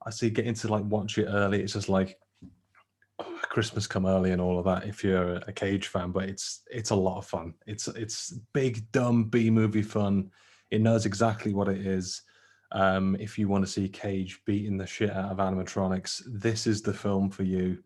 I see getting to like watch it early. It's just like Christmas come early and all of that. If you're a Cage fan, but it's a lot of fun. It's big dumb B movie fun. It knows exactly what it is. If you want to see Cage beating the shit out of animatronics, this is the film for you.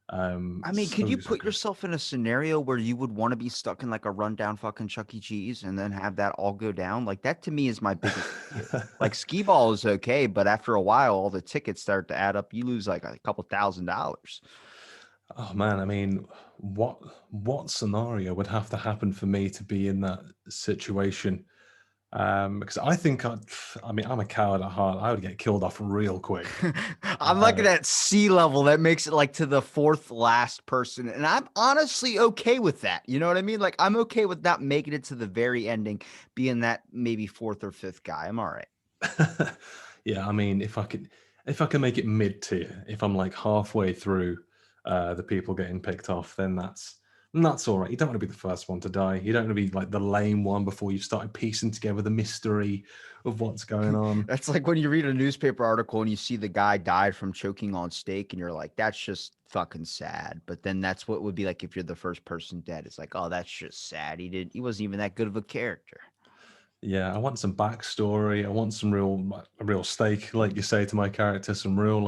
I mean, could you So put good. yourself in a scenario where you would want to be stuck in like a rundown fucking Chuck E. Cheese and then have that all go down? Like that to me is my biggest fear. Like skee ball is okay, but after a while, all the tickets start to add up. You lose like a couple $1,000s. Oh man, I mean, what scenario would have to happen for me to be in that situation? Because I think I mean, I'm a coward at heart. I would get killed off real quick. I'm like at that sea level that makes it like to the fourth last person. And I'm honestly okay with that. You know what I mean? Like I'm okay with not making it to the very ending, being that maybe fourth or fifth guy. I'm all right. Yeah, I mean, if I can make it mid tier, if I'm like halfway through the people getting picked off, then that's all right. You don't want to be the first one to die. You don't want to be like the lame one before you've started piecing together the mystery of what's going on. That's like when you read a newspaper article and you see the guy died from choking on steak, and you're like, that's just fucking sad. But then that's what would be like if you're the first person dead. It's like, oh, that's just sad. He wasn't even that good of a character. Yeah, I want some backstory. I want some real steak, like you say to my character, some real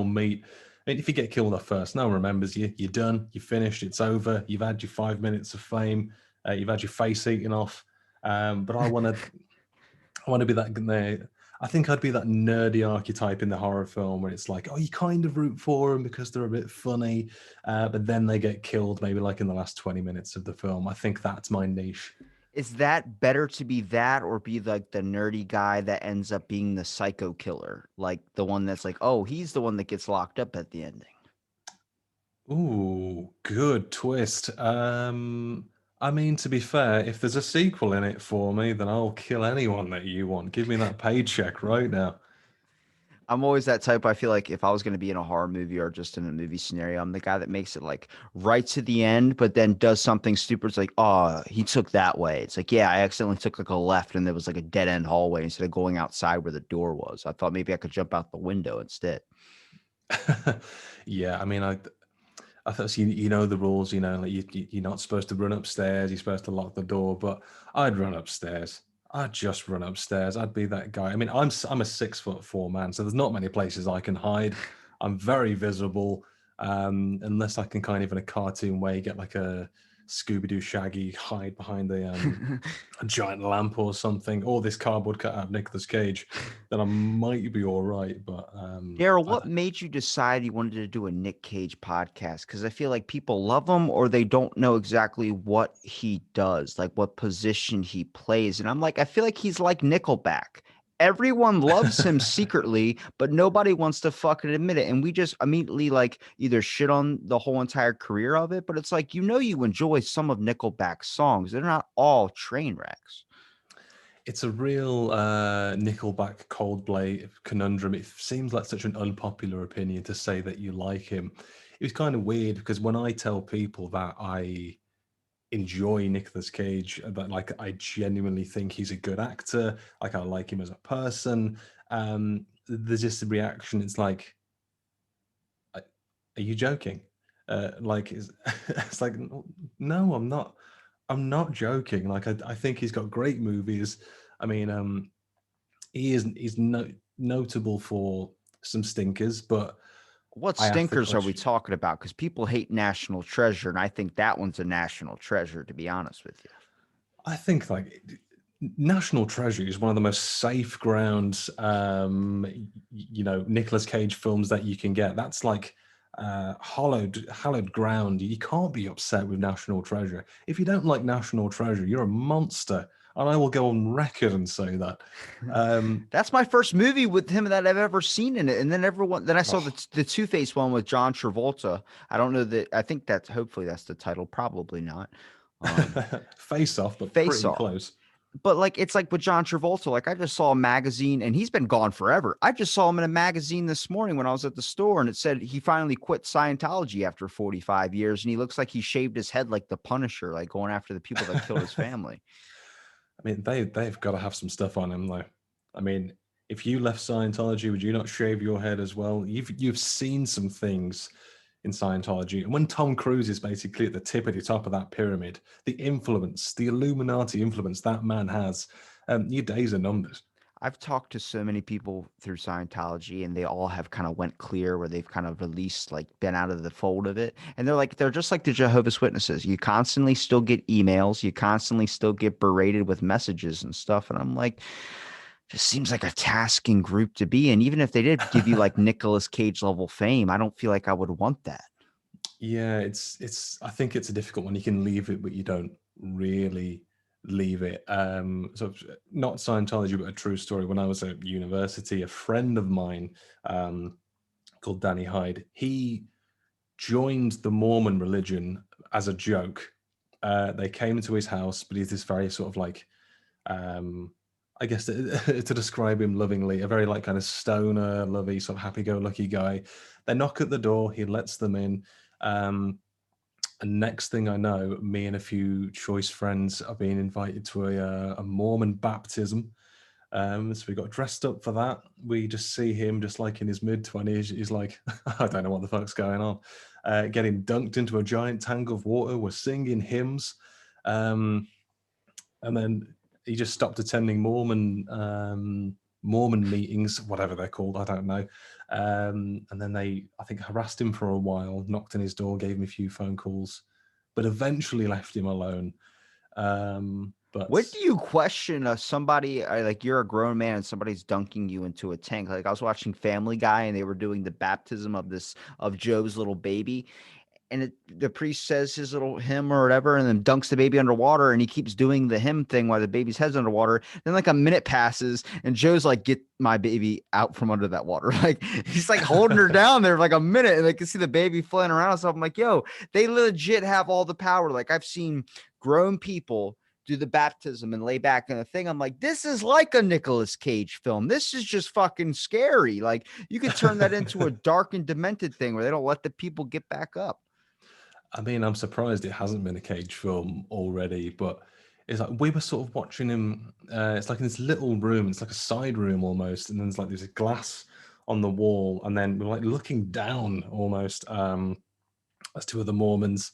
meat. I mean, if you get killed off first, no one remembers you. You're done. You're finished. It's over. You've had your 5 minutes of fame. You've had your face eaten off. But I want to be that. I think I'd be that nerdy archetype in the horror film where it's like, oh, you kind of root for them because they're a bit funny, but then they get killed maybe like in the last 20 minutes of the film. I think that's my niche. Is that better to be that or be like the nerdy guy that ends up being the psycho killer? Like the one that's like, oh, he's the one that gets locked up at the ending. Ooh, good twist. I mean, to be fair, if there's a sequel in it for me, then I'll kill anyone that you want. Give me that paycheck right now. I'm always that type. I feel like if I was going to be in a horror movie or just in a movie scenario, I'm the guy that makes it like right to the end, but then does something stupid. It's like, oh, he took that way. It's like, yeah, I accidentally took like a left and there was like a dead end hallway instead of going outside where the door was. I thought maybe I could jump out the window instead. Yeah, I mean, I thought you know the rules. You know, like you're not supposed to run upstairs. You're supposed to lock the door. But I'd run upstairs. I'd just run upstairs. I'd be that guy. I mean, I'm a 6'4" man, so there's not many places I can hide. I'm very visible, unless I can kind of in a cartoon way get like a Scooby Doo Shaggy hide behind a giant lamp or something, or this cardboard cutout of Nicolas Cage. Then I might be all right. But Darryl, what made you decide you wanted to do a Nick Cage podcast? Because I feel like people love him or they don't know exactly what he does, like what position he plays. And I'm like, I feel like he's like Nickelback. Everyone loves him secretly, but nobody wants to fucking admit it. And we just immediately like either shit on the whole entire career of it, but it's like, you enjoy some of Nickelback's songs. They're not all train wrecks. it's a real Nickelback Coldplay conundrum. It seems like such an unpopular opinion to say that you like him. It was kind of weird because when I tell people that I enjoy Nicolas Cage, that like I genuinely think he's a good actor, like I like him as a person, there's just a reaction. It's like, are you joking? Like it's like no, I'm not. I'm not joking. Like I think he's got great movies. I mean, he's notable for some stinkers, but What I asked the stinkers are we question. talking about? Because people hate National Treasure, and I think that one's a national treasure, to be honest with you. I think like National Treasure is one of the most safe grounds, Nicolas Cage films that you can get. That's like hallowed ground. You can't be upset with National Treasure. If you don't like National Treasure, you're a monster, and I will go on record and say that. Um, That's my first movie with him that I've ever seen in it. And then then I saw oh, the Two Face one with John Travolta. I don't know that. I think that's hopefully that's the title. Probably not. Um, Face Off, but Face pretty Off. close. But like it's like with John Travolta. Like I just saw a magazine, and he's been gone forever. I just saw him in a magazine this morning when I was at the store, and it said he finally quit Scientology after 45 years, and he looks like he shaved his head like the Punisher, like going after the people that killed his I family. mean, they've got to have some stuff on him though. I mean, If you left Scientology, would you not shave your head as well? You've seen some things in Scientology, and when Tom Cruise is basically at the tippity top of that pyramid, the influence, the Illuminati influence that man has, your days are numbered. I've talked to so many people through Scientology and they all have kind of went clear where they've kind of released, like been out of the fold of it. And they're just like the Jehovah's Witnesses. You constantly still get emails, you constantly still get berated with messages and stuff. And I'm like, just seems like a tasking group to be in. Even if they did give you like Nicolas Cage level fame, I don't feel like I would want that. Yeah, it's. I think it's a difficult one. You can leave it, but you don't really leave it. So not Scientology, but a true story. When I was at university, a friend of mine called Danny Hyde, he joined the Mormon religion as a joke. They came into his house, but he's this very sort of like, um, I guess to describe him lovingly, a very like kind of stoner, lovey, sort of happy-go-lucky guy. They knock at the door, he lets them in. Um, and next thing I know, me and a few choice friends are being invited to a Mormon baptism. So we got dressed up for that. We just see him just like in his mid-20s. He's like, I don't know what the fuck's going on. Getting dunked into a giant tank of water. We're singing hymns. Um, and then he just stopped attending Mormon meetings, whatever they're called, I don't know. And then they, I think, harassed him for a while, knocked on his door, gave him a few phone calls, but eventually left him alone. But What do you question somebody like you're a grown man and somebody's dunking you into a tank? Like I was watching Family Guy and they were doing the baptism of Joe's little baby, and the priest says his little hymn or whatever, and then dunks the baby underwater, and he keeps doing the hymn thing while the baby's head's underwater. Then like a minute passes, and Joe's like, "Get my baby out from under that water!" Like he's like holding her down there for like a minute, and they can see the baby flying around and stuff. I'm like, "Yo, they legit have all the power." Like I've seen grown people do the baptism and lay back in the thing. I'm like, this is like a Nicolas Cage film. This is just fucking scary. Like you could turn that into a dark and demented thing where they don't let the people get back up. I mean, I'm surprised it hasn't been a Cage film already, but it's like we were sort of watching him. It's like in this little room, it's like a side room almost, and then there's a glass on the wall, and then we're like looking down almost as two of the Mormons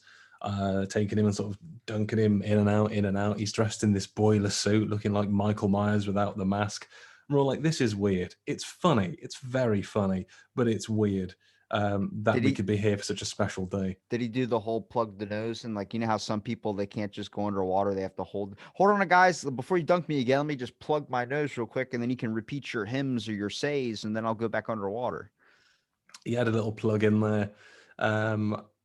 taking him and sort of dunking him in and out, in and out. He's dressed in this boiler suit, looking like Michael Myers without the mask. And we're all like, this is weird. It's funny. It's very funny, but it's weird that Did we he could be here for such a special day. did he do the whole plug the nose and like you know how some people they can't just go underwater, they have to hold on guys, before you dunk me again, let me just plug my nose real quick and then you can repeat your hymns or your says and then I'll go back underwater. He had a little plug in there.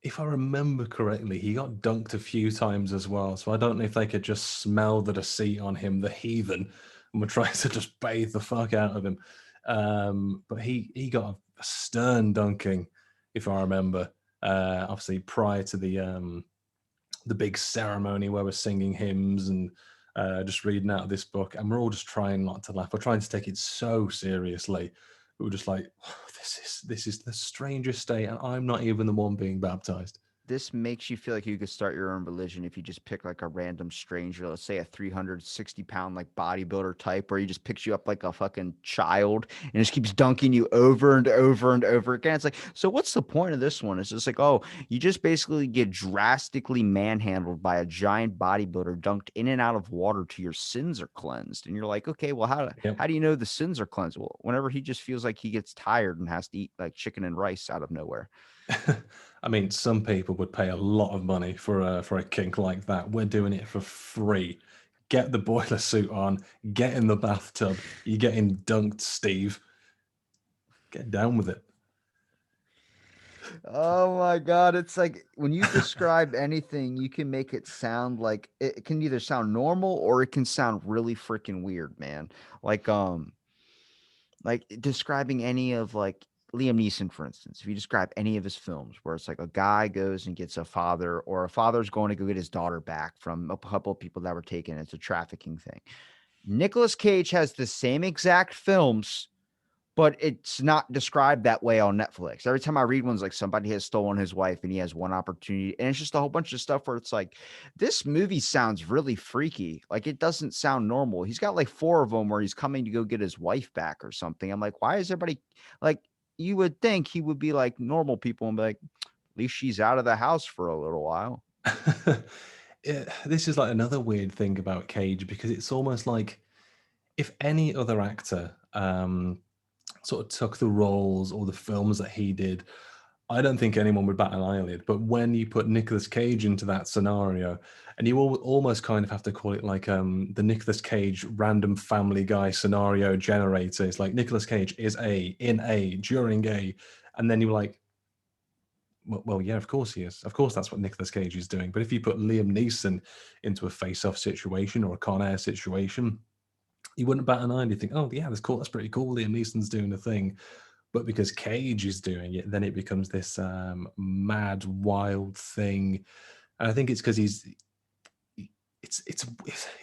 If I remember correctly, he got dunked a few times as well. So I don't know if they could just smell the deceit on him, the heathen, and were trying to just bathe the fuck out of him. But he got a stern dunking, if I remember. Obviously, prior to the big ceremony where we're singing hymns and just reading out of this book, and we're all just trying not to laugh. We're trying to take it so seriously. We were just like, oh, this is the strangest day, and I'm not even the one being baptized. This makes you feel like you could start your own religion if you just pick like a random stranger, let's say a 360-pound like bodybuilder type, where he just picks you up like a fucking child and just keeps dunking you over and over and over again. It's like, so what's the point of this one? It's just like, oh, you just basically get drastically manhandled by a giant bodybuilder, dunked in and out of water till your sins are cleansed. And you're like, okay, well, Yep. how do you know the sins are cleansed? Well, whenever he just feels like he gets tired and has to eat like chicken and rice out of nowhere. I mean, some people would pay a lot of money for a kink like that. We're doing it for free. Get the boiler suit on. Get in the bathtub. You're getting dunked, Steve. Get down with it. Oh my God. It's like when you describe anything, you can make it sound like it can either sound normal or it can sound really freaking weird, man. Like, like describing any of like Liam Neeson, for instance, if you describe any of his films where it's like a guy goes and gets a father or a father's going to go get his daughter back from a couple of people that were taken, it's a trafficking thing. Nicolas Cage has the same exact films but it's not described that way on Netflix. Every time I read one's like somebody has stolen his wife and he has one opportunity, and it's just a whole bunch of stuff where it's like, this movie sounds really freaky. Like it doesn't sound normal. He's got like 4 of them where he's coming to go get his wife back or something. I'm like, why is everybody like? You would think he would be like normal people and be like, at least she's out of the house for a little while. This is like another weird thing about Cage because it's almost like if any other actor sort of took the roles or the films that he did, I don't think anyone would bat an eyelid. But when you put Nicolas Cage into that scenario, and you almost kind of have to call it like the Nicolas Cage random Family Guy scenario generator. It's like Nicolas Cage is A, in A, during A, and then you're like, well, yeah, of course he is. Of course, that's what Nicolas Cage is doing. But if you put Liam Neeson into a face-off situation or a Con Air situation, you wouldn't bat an eye. You think, oh yeah, that's cool. That's pretty cool. Liam Neeson's doing the thing. But because Cage is doing it, then it becomes this mad, wild thing. And I think it's because it's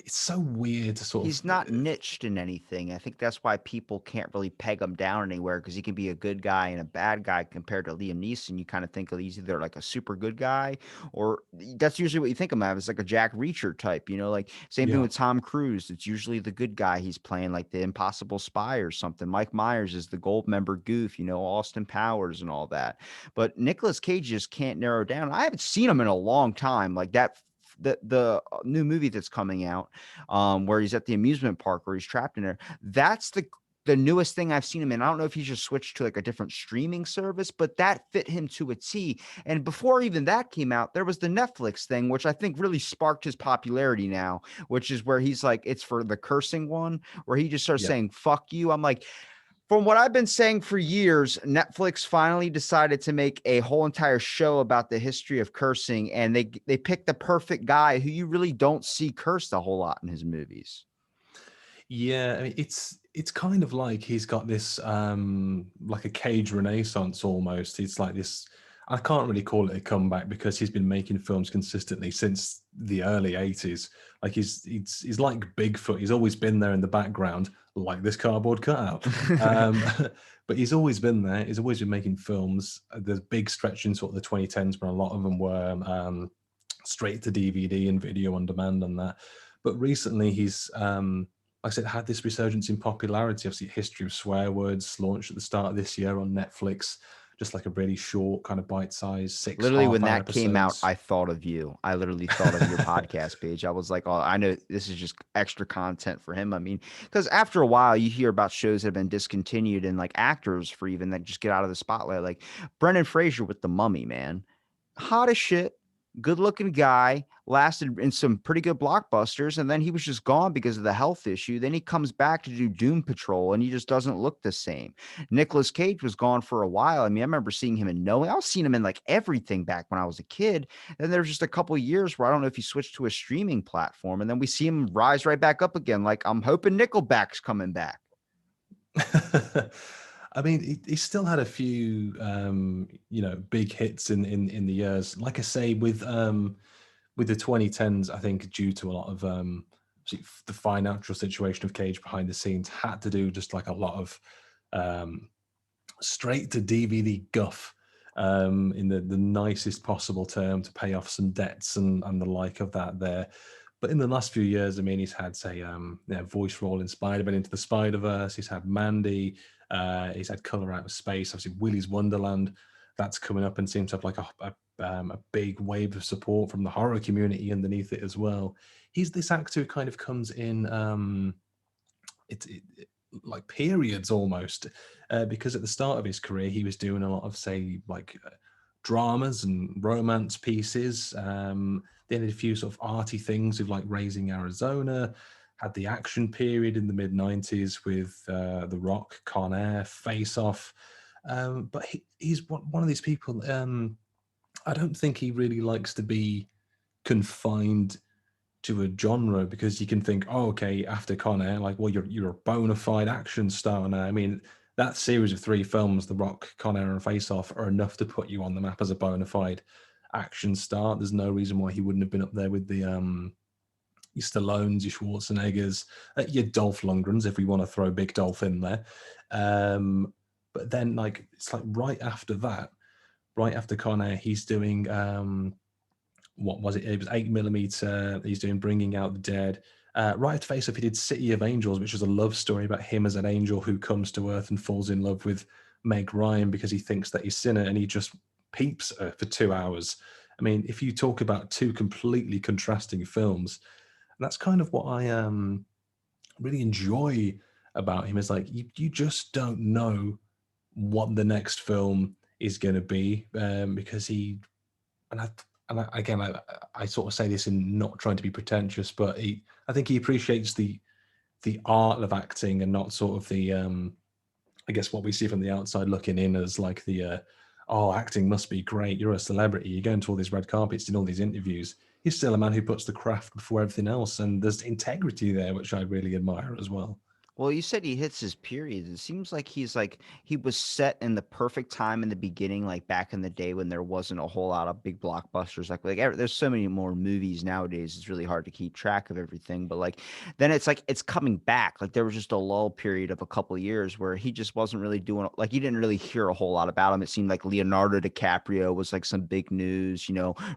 so weird to sort of He's not niched in anything. I think that's why people can't really peg him down anywhere because he can be a good guy and a bad guy compared to Liam Neeson. You kind of think of he's either like a super good guy or that's usually what you think of him as like a Jack Reacher type, like same thing yeah. with Tom Cruise. It's usually the good guy he's playing, like the impossible spy or something. Mike Myers is the gold member goof, Austin Powers and all that. But Nicolas Cage just can't narrow down. I haven't seen him in a long time. Like that the new movie that's coming out where he's at the amusement park where he's trapped in there. That's the newest thing I've seen him in. I don't know if he's just switched to like a different streaming service, but that fit him to a T. And before even that came out, there was the Netflix thing, which I think really sparked his popularity now, which is where he's like, it's for the cursing one, where he just starts Yeah. saying, fuck you. I'm like, from what I've been saying for years, Netflix finally decided to make a whole entire show about the history of cursing, and they picked the perfect guy who you really don't see cursed a whole lot in his movies. Yeah, I mean, it's kind of like he's got this like a Cage renaissance almost. It's like this. I can't really call it a comeback because he's been making films consistently since the early '80s. Like he's like Bigfoot. He's always been there in the background, like this cardboard cutout. Um, but he's always been there. He's always been making films. There's big stretch in sort of the 2010s when a lot of them were straight to DVD and video on demand and that. But recently he's like I said, had this resurgence in popularity. Obviously, History of Swear Words launched at the start of this year on Netflix, just like a really short, kind of bite-sized, six Literally, when half-hour that came out, episodes. I thought of you. I literally thought of your podcast page. I was like, oh, I know this is just extra content for him. I mean, because after a while, you hear about shows that have been discontinued and like actors for even that just get out of the spotlight. Like Brendan Fraser with The Mummy, man. Hot as shit, good looking guy, lasted in some pretty good blockbusters, and then he was just gone because of the health issue. Then he comes back to do Doom Patrol, and he just doesn't look the same. Nicolas Cage was gone for a while. I mean, I remember seeing him in Knowing. I was seeing him in like everything back when I was a kid. And there's just a couple of years where I don't know if he switched to a streaming platform, and then we see him rise right back up again. Like I'm hoping Nickelback's coming back. I mean, he still had a few, big hits in the years. Like I say, with the 2010s, I think due to a lot of the financial situation of Cage behind the scenes, had to do just like a lot of um, straight to DVD guff in the nicest possible term to pay off some debts and the like of that there. But in the last few years, I mean, he's had, say, voice role in Spider-Man Into the Spider-Verse. He's had Mandy. He's had Color Out of Space. Obviously, Willy's Wonderland. That's coming up and seems to have like a big wave of support from the horror community underneath it as well. He's this actor who kind of comes in like periods almost, because at the start of his career, he was doing a lot of, say, like dramas and romance pieces. They did a few sort of arty things with like Raising Arizona, had the action period in the mid 90s with The Rock, Con Air, Face Off. But he's one of these people. I don't think he really likes to be confined to a genre because you can think, oh, okay, after Con Air, like, well, you're a bona fide action star now. I mean, that series of 3 films, The Rock, Con Air, and Face Off, are enough to put you on the map as a bona fide action star. There's no reason why he wouldn't have been up there with your Stallones, your Schwarzeneggers, your Dolph Lundgrens, if we want to throw Big Dolph in there. But then, like, it's like right after that, right after Con Air, he's doing what was it? It was 8mm. He's doing Bringing Out the Dead. Right after Face Off, he did City of Angels, which was a love story about him as an angel who comes to Earth and falls in love with Meg Ryan because he thinks that he's sinner, and he just peeps her for 2 hours. I mean, if you talk about two completely contrasting films, that's kind of what I really enjoy about him, is like you just don't know what the next film is going to be, because he and I again, I sort of say this in not trying to be pretentious, but I think he appreciates the art of acting and not sort of the I guess what we see from the outside looking in as like the oh, acting must be great. You're a celebrity. You're going to all these red carpets, doing all these interviews. He's still a man who puts the craft before everything else, and there's integrity there, which I really admire as well. Well, you said he hits his periods. It seems like he was set in the perfect time in the beginning, like back in the day when there wasn't a whole lot of big blockbusters. There's so many more movies nowadays. It's really hard to keep track of everything. But like then it's like it's coming back. Like there was just a lull period of a couple of years where he just wasn't really doing, like you didn't really hear a whole lot about him. It seemed like Leonardo DiCaprio was like some big news.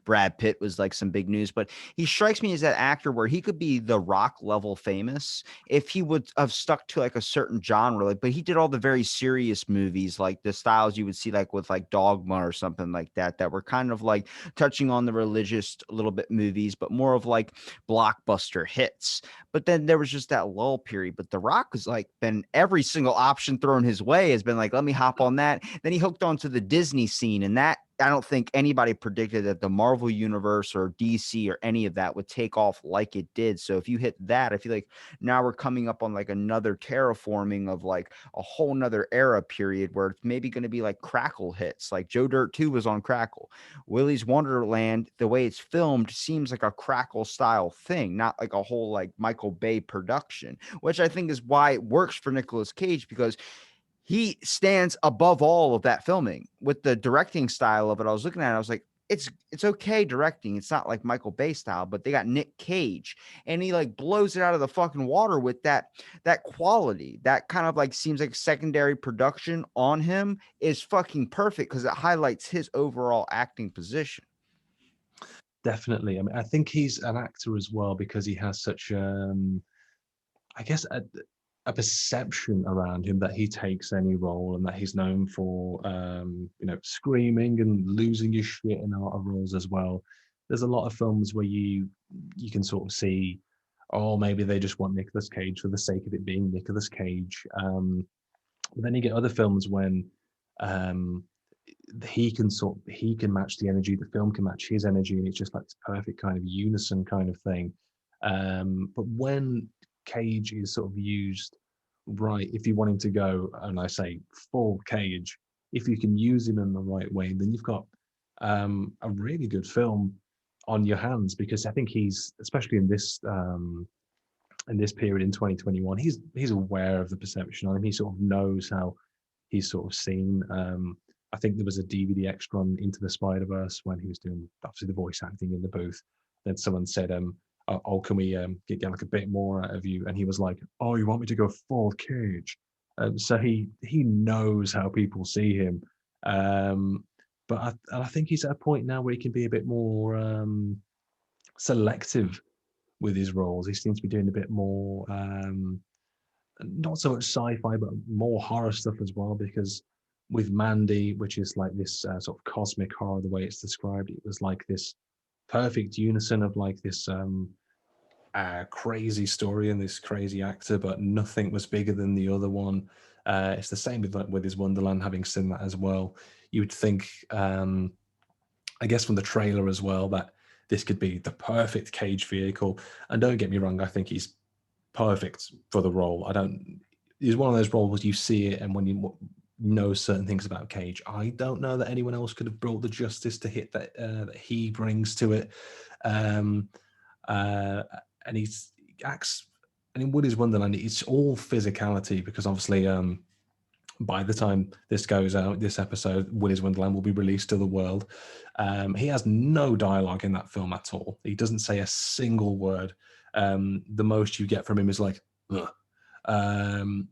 Brad Pitt was like some big news. But he strikes me as that actor where he could be The Rock level famous if he would have stuck to like a certain genre, but he did all the very serious movies, like the styles you would see like with like Dogma or something like that were kind of like touching on the religious little bit movies, but more of like blockbuster hits. But then there was just that lull period. But The Rock has like been every single option thrown his way has been like, let me hop on that. Then he hooked onto the Disney scene, and that I don't think anybody predicted that the Marvel universe or DC or any of that would take off like it did. So if you hit that, I feel like now we're coming up on like another terraforming of like a whole nother era period where it's maybe going to be like Crackle hits. Like Joe Dirt 2 was on Crackle. Willy's Wonderland, the way it's filmed, seems like a Crackle style thing, not like a whole like Michael Bay production, which I think is why it works for Nicolas Cage, because he stands above all of that filming. With the directing style of it, I was looking at it, I was like, it's okay directing. It's not like Michael Bay style, but they got Nick Cage, and he like blows it out of the fucking water with that quality. That kind of like seems like secondary production on him is fucking perfect because it highlights his overall acting position. Definitely. I mean, I think he's an actor as well because he has such I guess a perception around him that he takes any role, and that he's known for screaming and losing his shit in a lot of roles as well. There's a lot of films where you can sort of see, oh, maybe they just want Nicolas Cage for the sake of it being Nicolas Cage. But then you get other films when um, he can match the energy, the film can match his energy, and it's just like this perfect kind of unison kind of thing. But when Cage is sort of used right, if you want him to go, and I say full Cage, if you can use him in the right way, then you've got a really good film on your hands. Because I think he's, especially in this period in 2021, he's aware of the perception on him. He sort of knows how he's sort of seen. I think there was a DVD extra on Into the Spider Verse when he was doing obviously the voice acting in the booth. Then someone said, "Oh, can we get like a bit more out of you?" And he was like, "Oh, you want me to go full Cage?" So he knows how people see him. But I think he's at a point now where he can be a bit more selective with his roles. He seems to be doing a bit more, not so much sci-fi, but more horror stuff as well. Because with Mandy, which is like this sort of cosmic horror, the way it's described, it was like this perfect unison of like this crazy story and this crazy actor, but nothing was bigger than the other one. It's the same with his Wonderland. Having seen that as well, you would think, I guess from the trailer as well, that this could be the perfect Cage vehicle. And don't get me wrong, I think he's perfect for the role. I don't. He's one of those roles you see it, and when you know certain things about Cage, I don't know that anyone else could have brought the justice to hit that he brings to it. Um, uh, and he acts. And in Woody's Wonderland, it's all physicality because obviously, by the time this goes out, this episode, Willy's Wonderland will be released to the world. He has no dialogue in that film at all. He doesn't say a single word. The most you get from him is like, ugh.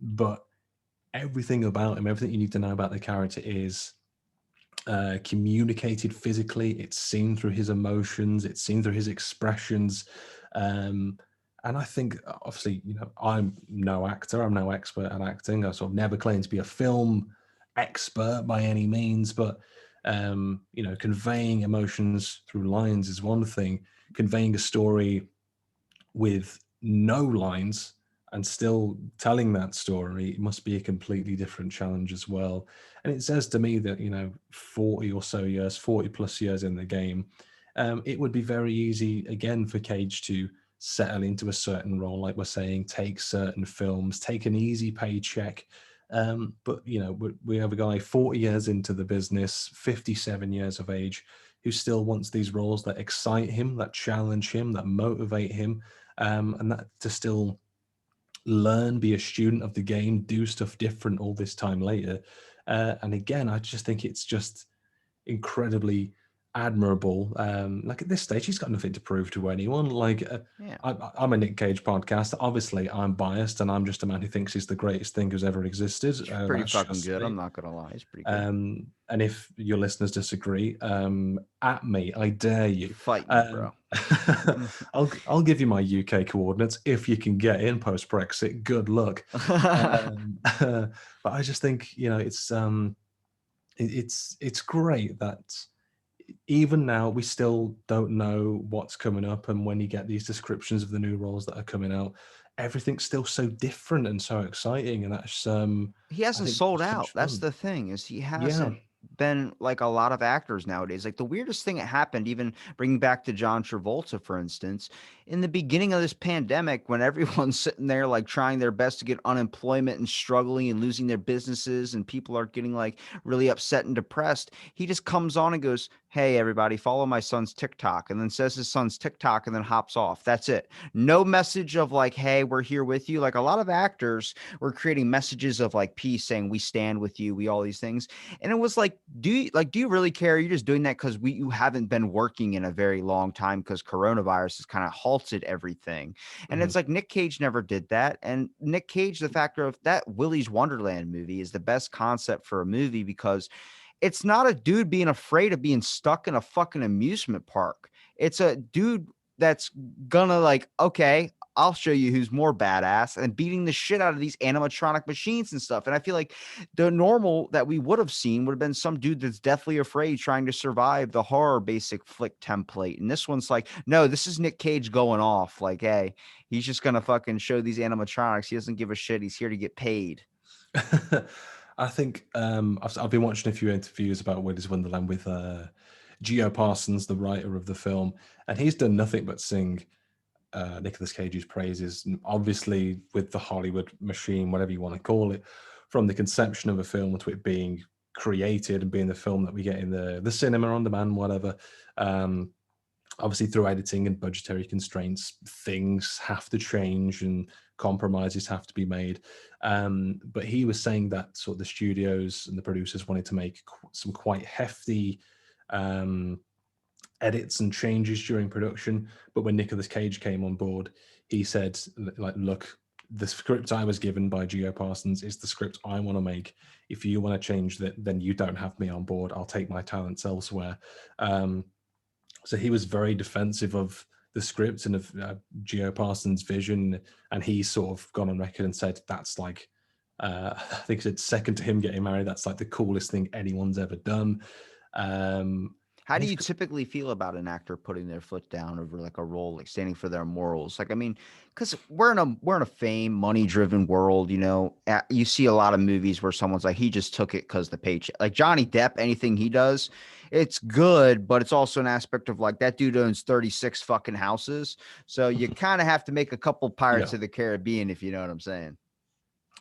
But everything about him, everything you need to know about the character is communicated physically. It's seen through his emotions. It's seen through his expressions. And I think, obviously, I'm no actor. I'm no expert at acting. I sort of never claim to be a film expert by any means, but conveying emotions through lines is one thing. Conveying a story with no lines and still telling that story must be a completely different challenge as well. And it says to me that 40 or so years, 40 plus years in the game, it would be very easy again for Cage to settle into a certain role, like we're saying, take certain films, take an easy paycheck. But we have a guy 40 years into the business, 57 years of age, who still wants these roles that excite him, that challenge him, that motivate him, and that to still learn, be a student of the game, do stuff different all this time later. And again, I just think it's just incredibly admirable. Like at this stage, he's got nothing to prove to anyone. Like Yeah. I'm a Nick Cage podcast. Obviously, I'm biased, and I'm just a man who thinks he's the greatest thing who's ever existed. He's pretty That's fucking just good. me. I'm not gonna lie. He's pretty good. And if your listeners disagree, at me, I dare you. Fight me, bro. I'll give you my UK coordinates if you can get in post Brexit. Good luck. But I just think it's great that even now we still don't know what's coming up, and when you get these descriptions of the new roles that are coming out, everything's still so different and so exciting, and that's He I hasn't think sold just so much out. That's fun. the thing, is he Yeah. hasn't been like a lot of actors nowadays. Like the weirdest thing that happened, even bringing back to John Travolta, for instance, in the beginning of this pandemic, when everyone's sitting there like trying their best to get unemployment and struggling and losing their businesses, and people are getting like really upset and depressed, he just comes on and goes, "Hey, everybody, follow my son's TikTok," and then says his son's TikTok and then hops off. That's it. No message of like, "Hey, we're here with you." Like a lot of actors were creating messages of like peace, saying, "We stand with you, we all these things." And it was like, do you really care? You're just doing that because you haven't been working in a very long time because coronavirus has kind of halted everything. And Mhm. it's like Nick Cage never did that. And Nick Cage, the factor of that Willy's Wonderland movie is the best concept for a movie, because it's not a dude being afraid of being stuck in a fucking amusement park. It's a dude that's gonna like, okay, I'll show you who's more badass, and beating the shit out of these animatronic machines and stuff. And I feel like the normal that we would have seen would have been some dude that's deathly afraid trying to survive the horror basic flick template. And this one's like, no, this is Nick Cage going off. Like, hey, he's just gonna fucking show these animatronics. He doesn't give a shit. He's here to get paid. I think I've been watching a few interviews about Willy's Wonderland with Geo Parsons, the writer of the film, and he's done nothing but sing Nicolas Cage's praises. And obviously, with the Hollywood machine, whatever you want to call it, from the conception of a film to it being created and being the film that we get in the cinema on demand, whatever. Um, Obviously, through editing and budgetary constraints, things have to change and compromises have to be made. But he was saying that sort of the studios and the producers wanted to make some quite hefty um, edits and changes during production. But when Nicolas Cage came on board, he said, like, look, the script I was given by Geo Parsons is the script I want to make. If you want to change that, then you don't have me on board. I'll take my talents elsewhere. So he was very defensive of the script and of Geo Parsons' vision, and he sort of gone on record and said that's like, I think it's second to him getting married. That's like the coolest thing anyone's ever done. How And do he's you typically feel about an actor putting their foot down over like a role, like standing for their morals? Like, I mean, because we're in a fame, money driven world. You see a lot of movies where someone's like, he just took it because the paycheck. Like Johnny Depp, anything he does, it's good, but it's also an aspect of like that dude owns 36 fucking houses, so you kind of have to make a couple Pirates yeah. of the Caribbean, if you know what I'm saying.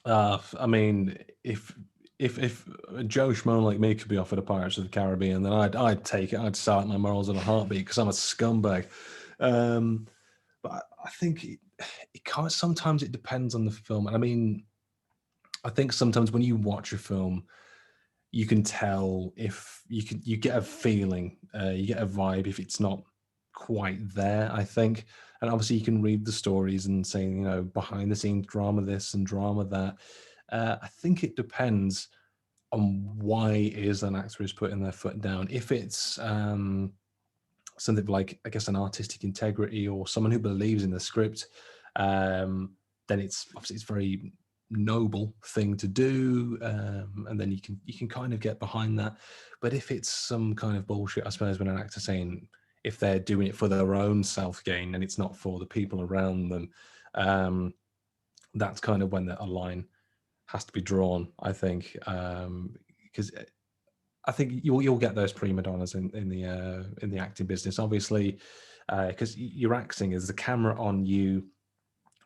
I mean, if Joe Schmo like me could be offered a Pirates of the Caribbean, then I'd take it. I'd sell out my morals in a heartbeat because I'm a scumbag. Um, but I think it can't. Sometimes it depends on the film, and I mean, I think sometimes when you watch a film, you can tell if you get a feeling, you get a vibe if it's not. quite there, I think. And obviously, you can read the stories and say, behind the scenes drama this and drama that. I think it depends on why it is an actor is putting their foot down. If it's something like, I guess, an artistic integrity or someone who believes in the script, then it's obviously it's very noble thing to do, and then you can kind of get behind that. But if it's some kind of bullshit, I suppose, when an actor saying if they're doing it for their own self gain and it's not for the people around them, that's kind of when a line has to be drawn, I think, because I think you'll get those prima donnas in the acting business, obviously, because you're acting as the camera on you.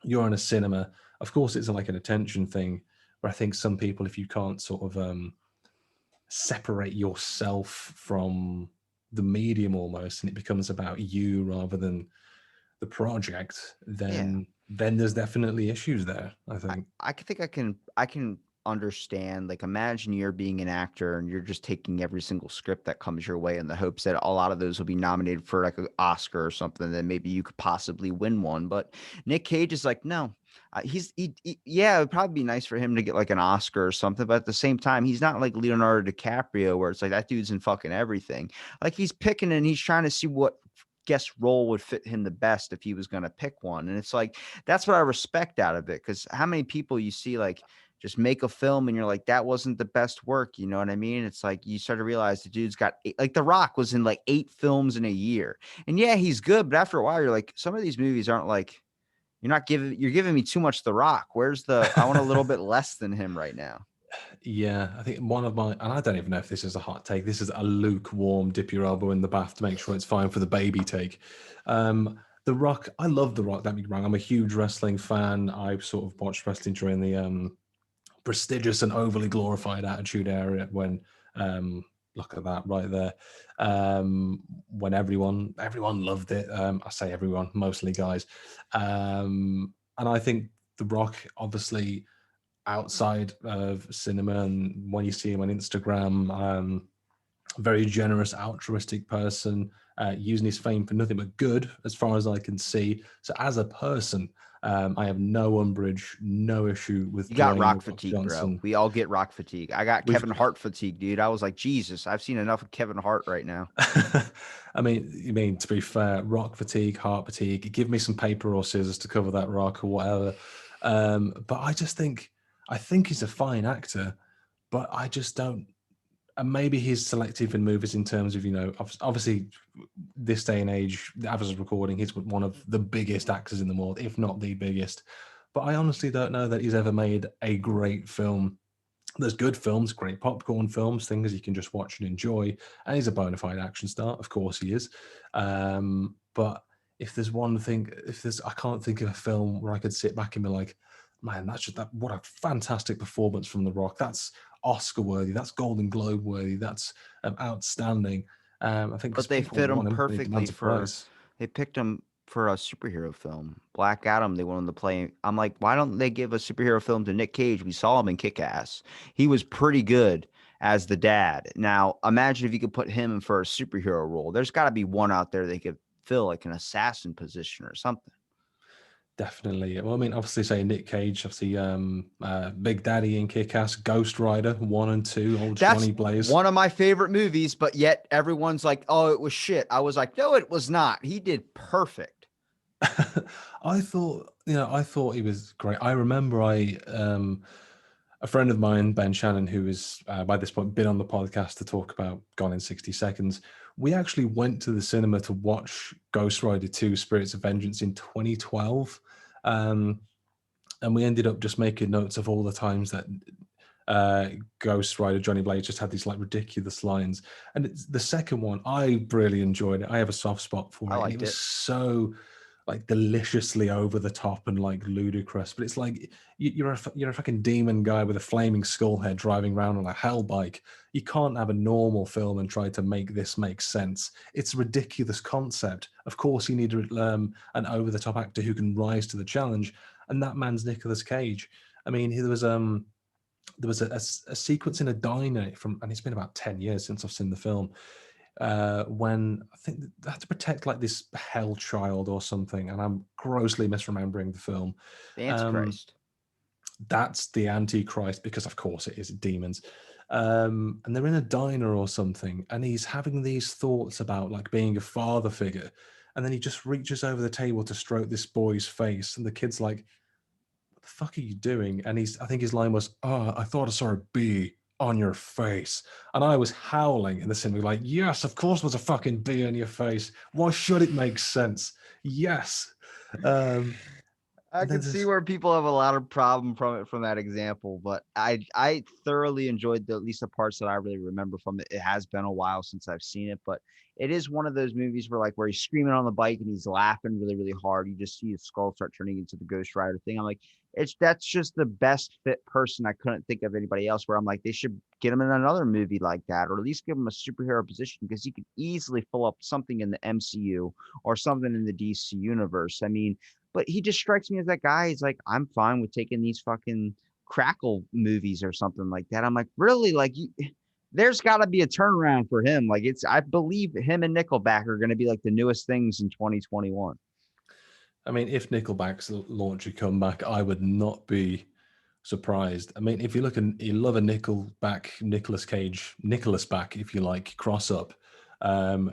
You're in a cinema. Of course, it's like an attention thing, but I think some people, if you can't sort of separate yourself from the medium almost, and it becomes about you rather than the project, Yeah. then there's definitely issues there, I I think. I can think I can understand, like, imagine you're being an actor and you're just taking every single script that comes your way in the hopes that a lot of those will be nominated for like an Oscar or something, then maybe you could possibly win one. But Nick Cage is like, no. Yeah, it'd probably be nice for him to get like an Oscar or something, but at the same time, he's not like Leonardo DiCaprio where it's like that dude's in fucking everything. Like he's picking and he's trying to see what guest role would fit him the best if he was going to pick one. And it's like that's what I respect out of it, because how many people you see like just make a film and you're like, that wasn't the best work. You know what I mean? It's like you start to realize the dude's got like The Rock was in like 8 films in a year. And yeah, he's good, but after a while, you're like, some of these movies aren't like, you're giving me too much The Rock. I want a little bit less than him right now. Yeah, I think one of my, and I don't even know if this is a hot take. This is a lukewarm, dip your elbow in the bath to make sure it's fine for the baby take. The Rock, I love The Rock. Don't get me wrong. I'm a huge wrestling fan. I sort of watched wrestling during the prestigious and overly glorified Attitude Era when, look at that right there. When everyone loved it. I say everyone, mostly guys. And I think The Rock, obviously outside of cinema and when you see him on Instagram, very generous, altruistic person, using his fame for nothing but good, as far as I can see. So as a person, I have no umbrage, no issue with You got Dwayne Rock The Rock fatigue, bro. Johnson. We all get Rock fatigue. I got We've Kevin Hart fatigue, dude. I was like, Jesus, I've seen enough of Kevin Hart right now. I mean, to be fair, rock fatigue, heart fatigue. Give me some paper or scissors to cover that rock or whatever. But I think he's a fine actor, but I just don't. And maybe he's selective in movies in terms of, obviously this day and age, as of recording, he's one of the biggest actors in the world, if not the biggest. But I honestly don't know that he's ever made a great film. There's good films, great popcorn films, things you can just watch and enjoy. And he's a bona fide action star, of course he is. But if there's one thing, I can't think of a film where I could sit back and be like, man, what a fantastic performance from The Rock. That's Oscar worthy. That's Golden Globe worthy. That's outstanding. I think because But they people fit him want him and he perfectly demands a for price. they picked him for a superhero film. Black Adam, they wanted him to play. I'm like, why don't they give a superhero film to Nick Cage? We saw him in Kick Ass. He was pretty good as the dad. Now, imagine if you could put him in for a superhero role. There's got to be one out there they could fill like an assassin position or something. Definitely. Well, I mean, obviously, say Nick Cage, obviously, Big Daddy in Kick-Ass, Ghost Rider 1 and 2, old That's Johnny Blaze. one of my favorite movies, but yet everyone's like, oh, it was shit. I was like, no, it was not. He did perfect. I thought he was great. I remember a friend of mine, Ben Shannon, who has by this point been on the podcast to talk about Gone in 60 Seconds. We actually went to the cinema to watch Ghost Rider 2: Spirits of Vengeance in 2012. Um, and we ended up just making notes of all the times that Ghost Rider Johnny Blaze just had these like ridiculous lines. And the second one, I really enjoyed it. I have a soft spot for I it, and it liked was it. so like deliciously over the top and like ludicrous. But it's like you're a fucking demon guy with a flaming skull head driving around on a hell bike. You can't have a normal film and try to make this make sense. It's a ridiculous concept. Of course, you need an over the top actor who can rise to the challenge, and that man's Nicolas Cage. I mean, there was a sequence in a diner and it's been about 10 years since I've seen the film. when I think they had to protect like this hell child or something, and I'm grossly misremembering the film. The Um, Antichrist. that's the Antichrist because, of course, it is demons. And they're in a diner or something, and he's having these thoughts about like being a father figure, and then he just reaches over the table to stroke this boy's face, and the kid's like, "What the fuck are you doing?" And I think his line was, "Oh, I thought I saw a bee on your face," and I was howling in the cinema, like, "Yes, of course, there's a fucking bee on your face. Why should it make sense? Yes." Um, I and then can see there's where people have a lot of problem from it from that example, but I thoroughly enjoyed at least the parts that I really remember from it. It has been a while since I've seen it, but it is one of those movies where he's screaming on the bike and he's laughing really, really hard. You just see his skull start turning into the Ghost Rider thing. I'm like, that's just the best fit person. I couldn't think of anybody else where I'm like, they should get him in another movie like that, or at least give him a superhero position because he could easily fill up something in the MCU or something in the DC universe. I mean, but he just strikes me as that guy. He's like, I'm fine with taking these fucking Crackle movies or something like that. I'm like, really? Like, there's got to be a turnaround for him. Like, I believe him and Nickelback are going to be like the newest things in 2021. I mean, if Nickelback's launch a comeback, I would not be surprised. I mean, if you look and you love a Nickelback, Nicolas Cage, Nicholas back, if you like, cross up,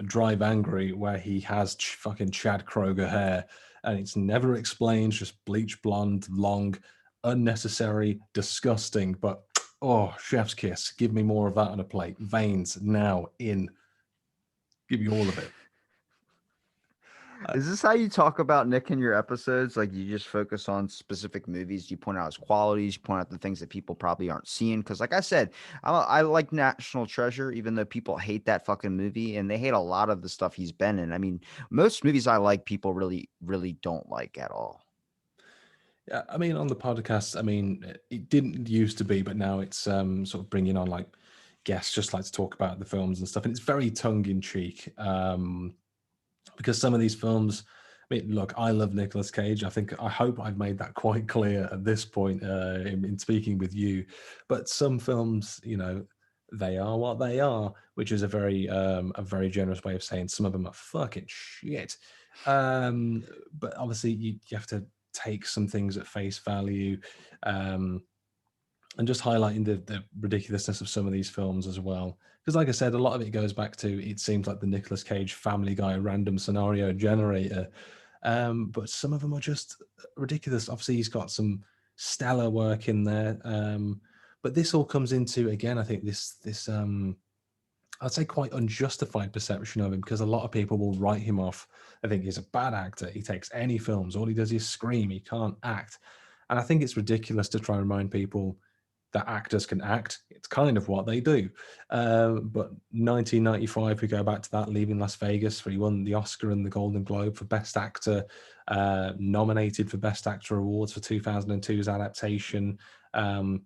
Drive Angry, where he has fucking Chad Kroger hair, and it's never explained, just bleach blonde, long, unnecessary, disgusting, but oh, chef's kiss. Give me more of that on a plate. Veins now in. Give me all of it. Is this how you talk about Nick in your episodes? Like you just focus on specific movies, you point out his qualities, you point out the things that people probably aren't seeing. Because, like I said, I like National Treasure, even though people hate that fucking movie and they hate a lot of the stuff he's been in. I mean, most movies I like, people really, really don't like at all. Yeah, I mean, on the podcast, I mean, it didn't used to be, but now it's sort of bringing on like guests just like to talk about the films and stuff, and it's very tongue in cheek because some of these films. I mean, look, I love Nicolas Cage. I hope I've made that quite clear at this point in speaking with you. But some films, they are what they are, which is a very generous way of saying some of them are fucking shit. But obviously, you have to take some things at face value, um, and just highlighting the ridiculousness of some of these films as well. Because, like I said, a lot of it goes back to it seems like the Nicolas Cage Family Guy random scenario generator, but some of them are just ridiculous. Obviously, he's got some stellar work in there, but this all comes into again. I think this I'd say quite unjustified perception of him because a lot of people will write him off. I think he's a bad actor. He takes any films. All he does is scream. He can't act. And I think it's ridiculous to try and remind people that actors can act. It's kind of what they do. But 1995, we go back to that, Leaving Las Vegas, where he won the Oscar and the Golden Globe for Best Actor, nominated for Best Actor awards for 2002's adaptation. Um,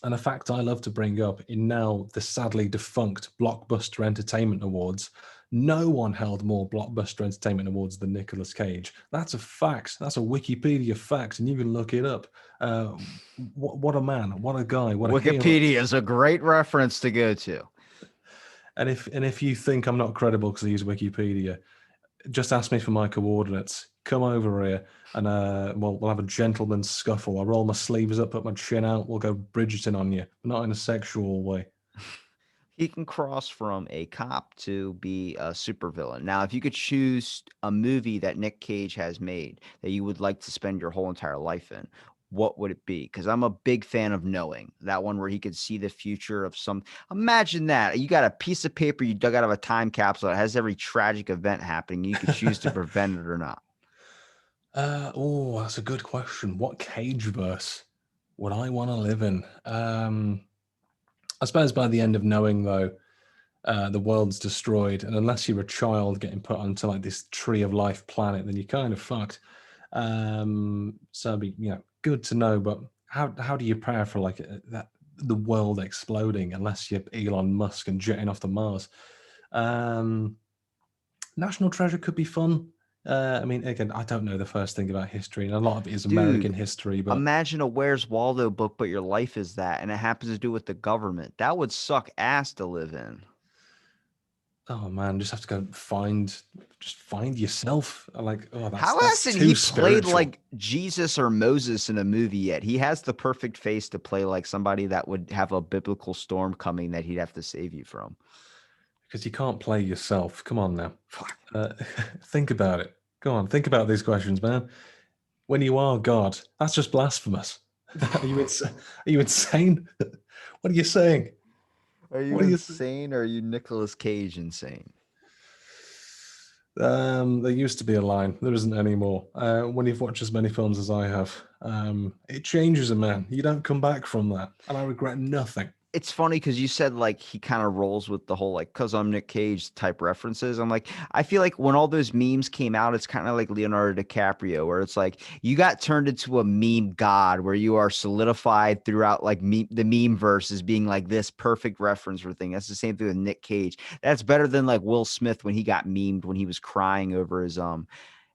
and a fact I love to bring up in now the sadly defunct Blockbuster Entertainment Awards, no one held more Blockbuster Entertainment Awards than Nicolas Cage. That's a fact. That's a Wikipedia fact, and you can look it up. What a man! What a guy! What a hero! Wikipedia is a great reference to go to. And if you think I'm not credible because I use Wikipedia, just ask me for my coordinates. Come over here, and we'll have a gentleman's scuffle. I'll roll my sleeves up, put my chin out. We'll go Bridgerton on you, but not in a sexual way. He can cross from a cop to be a supervillain. Now, if you could choose a movie that Nick Cage has made that you would like to spend your whole entire life in, what would it be? Because I'm a big fan of Knowing, that one where he could see the future of some. Imagine that. You got a piece of paper you dug out of a time capsule that has every tragic event happening. You could choose to prevent it or not. That's a good question. What cage verse would I want to live in? I suppose by the end of Knowing, though, the world's destroyed, and unless you're a child getting put onto like this tree of life planet, then you're kind of fucked. So it'd be good to know, but how do you prepare for like that the world exploding unless you're Elon Musk and jetting off to Mars? Um, National Treasure could be fun. I mean, again, I don't know the first thing about history, and a lot of it is American Dude, history, but imagine a Where's Waldo book, but your life is that, and it happens to do with the government. That would suck ass to live in. Oh man, just have to go find yourself. Like, oh, How that's hasn't he too played spiritual. like Jesus or Moses in a movie yet? He has the perfect face to play like somebody that would have a biblical storm coming that he'd have to save you from. Because you can't play yourself. Come on now. Fuck. Uh, think about it. Go on, think about these questions, man. When you are God, that's just blasphemous. Are you are you insane? What are you saying? Are you What are you? insane or are you Nicolas Cage insane? There used to be a line. There isn't anymore. When you've watched as many films as I have, it changes a man. You don't come back from that, and I regret nothing. It's funny because you said like he kind of rolls with the whole like cause I'm Nick Cage type references. I'm like, I feel like when all those memes came out, it's kind of like Leonardo DiCaprio, where it's like you got turned into a meme god where you are solidified throughout like the meme verse as being like this perfect reference for thing. That's the same thing with Nick Cage. That's better than like Will Smith when he got memed when he was crying over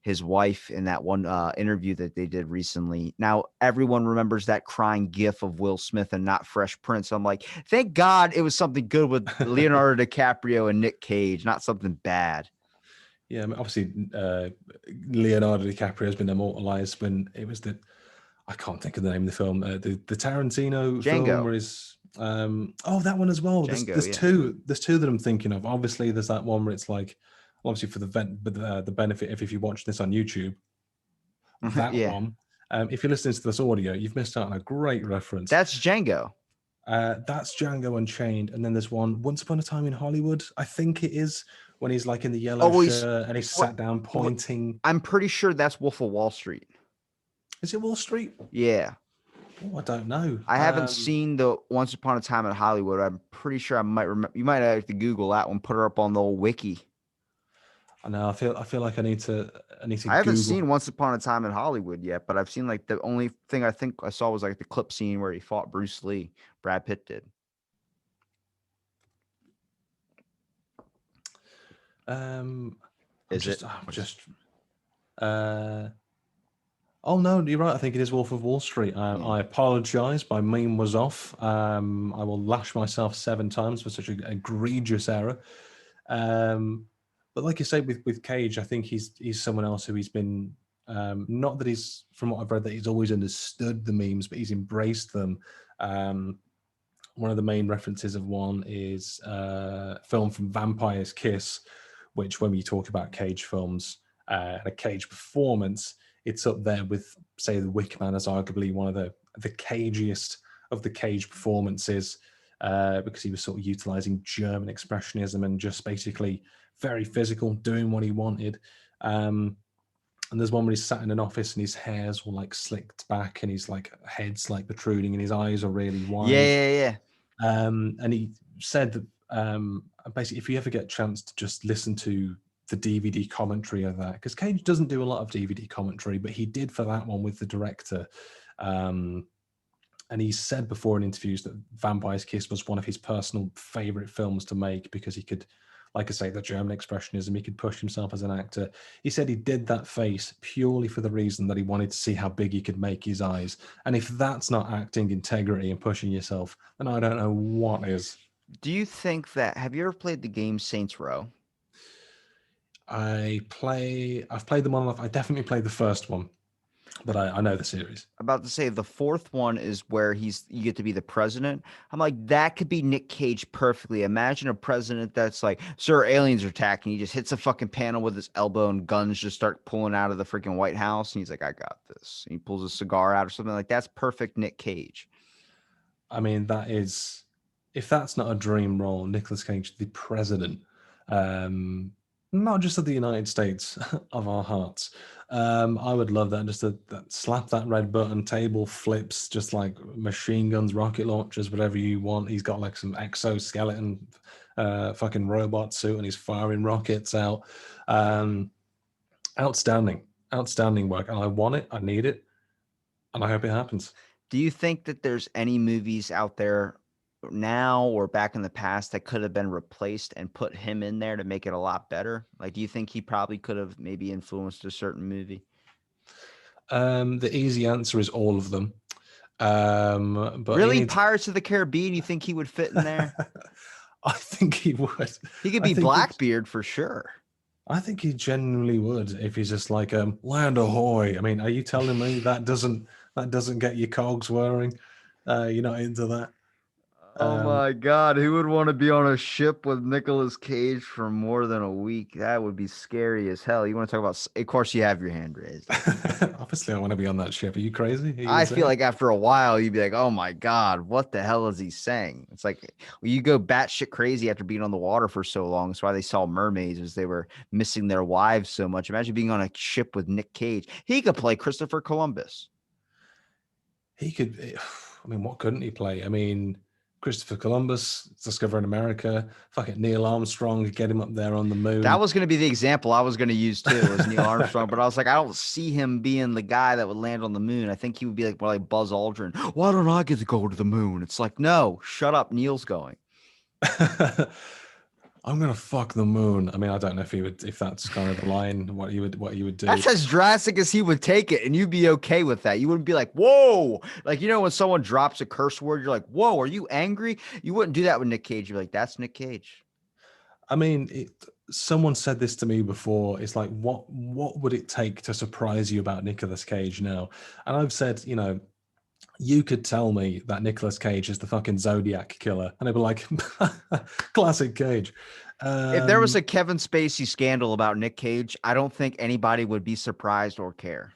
his wife in that one interview that they did recently. Now everyone remembers that crying gif of Will Smith and not Fresh Prince. I'm like, thank God it was something good with Leonardo DiCaprio and Nick Cage, not something bad. Yeah, I mean, obviously, Leonardo DiCaprio has been immortalized when it was the I can't think of the name of the film, the Tarantino film Django, where he's oh, that one as well. Django, yeah, There's two that I'm thinking of. Obviously, there's that one where it's like obviously for the benefit if you watch this on YouTube, that yeah, one. If you're listening to this audio, you've missed out on a great reference. that's Django. That's Django Unchained, and then there's one Once Upon a Time in Hollywood. I think it is when he's like in the yellow Oh, he's shirt and he's what? sat down What? pointing. I'm pretty sure that's Wolf of Wall Street. Is it Wall Street? Yeah, Oh, I don't know. I haven't seen the Once Upon a Time in Hollywood. I'm pretty sure I might remember. You might have to Google that one, put her up on the old wiki. I know. I feel like I need to I haven't Google. seen Once Upon a Time in Hollywood yet, but I've seen like the only thing I think I saw was like the clip scene where he fought Bruce Lee. Brad Pitt did. Um, Is it? I'm just. Uh, oh no, you're right. I think it is Wolf of Wall Street. Yeah. I apologise. My meme was off. I will lash myself 7 times for such an egregious error. Um, but like you say, with Cage, I think he's someone else who he's been. Not that he's, from what I've read, that he's always understood the memes, but he's embraced them. Um, One of the main references of one is a film from Vampire's Kiss, which when we talk about Cage films and a Cage performance, it's up there with, say, The Wicker Man as arguably one of the cagiest of the Cage performances, because he was sort of utilizing German expressionism and just basically very physical, doing what he wanted. And there's one where he's sat in an office and his hair's all like slicked back and his like head's like protruding and his eyes are really Yeah, wide. yeah, yeah. And he said that basically, if you ever get a chance to just listen to the DVD commentary of that, because Cage doesn't do a lot of DVD commentary, but he did for that one with the director. Um, and he said before in interviews that Vampire's Kiss was one of his personal favorite films to make because he could, like I say, the German expressionism, he could push himself as an actor. He said he did that face purely for the reason that he wanted to see how big he could make his eyes. And if that's not acting integrity and pushing yourself, then I don't know what is. Do you think that have you ever played the game Saints Row? I've played them on, I definitely played the first one, but I know the series. About to say the fourth one is where you get to be the president. I'm like, that could be Nick Cage perfectly. Imagine a president that's like, sir, aliens are attacking. He just hits a fucking panel with his elbow and guns just start pulling out of the freaking White House. And he's like, I got this. And he pulls a cigar out or something like that's perfect Nick Cage. I mean, that is, if that's not a dream role, Nicolas Cage, the president, um, not just of the United States, of our hearts. I would love that. Just that slap that red button, table flips, just like machine guns, rocket launchers, whatever you want. He's got like some exoskeleton, fucking robot suit, and he's firing rockets out. Um, Outstanding, outstanding work, and I want it. I need it, and I hope it happens. Do you think that there's any movies out there now or back in the past that could have been replaced and put him in there to make it a lot better? Like, do you think he probably could have maybe influenced a certain movie? The easy answer is all of them. But he Really, needs. Pirates of the Caribbean? You think he would fit in there? I think he would. He could I be think he Blackbeard for sure. I think he genuinely would if he's just like land ahoy. I mean, are you telling me that doesn't get your cogs whirring? You're not into that. Oh Um, my God, who would want to be on a ship with Nicolas Cage for more than a week? That would be scary as hell. You want to talk about, of course, you have your hand raised. obviously, I want to be on that ship. Are you crazy? Are you I feel insane? like after a while, you'd be like, oh my God, what the hell is he saying? It's like well, you go batshit crazy after being on the water for so long. That's why they saw mermaids, as they were missing their wives so much. Imagine being on a ship with Nick Cage. He could play Christopher Columbus. He could. I mean, what couldn't he play? I mean, Christopher Columbus discovering America. Fucking Neil Armstrong, get him up there on the That moon. was going to be the example I was going to use too, was Neil Armstrong. But I was like, I don't see him being the guy that would land on the moon. I think he would be like more like Buzz Aldrin. Why don't I get to go to the moon? It's like, no, shut up. Neil's going. I'm gonna fuck the moon. I mean, I don't know if he would, if that's kind of the line, what he would do. That's as drastic as he would take it, and you'd be okay with that. You wouldn't be like, whoa. Like, when someone drops a curse word, you're like, whoa, are you angry? You wouldn't do that with Nick Cage. You're like, that's Nick Cage. I mean, someone said this to me before. It's like, what would it take to surprise you about Nicolas Cage now? And I've said, you could tell me that Nicolas Cage is the fucking Zodiac killer, and I'd be like, classic Cage. If there was Um, a Kevin Spacey scandal about Nick Cage, I don't think anybody would be surprised or care.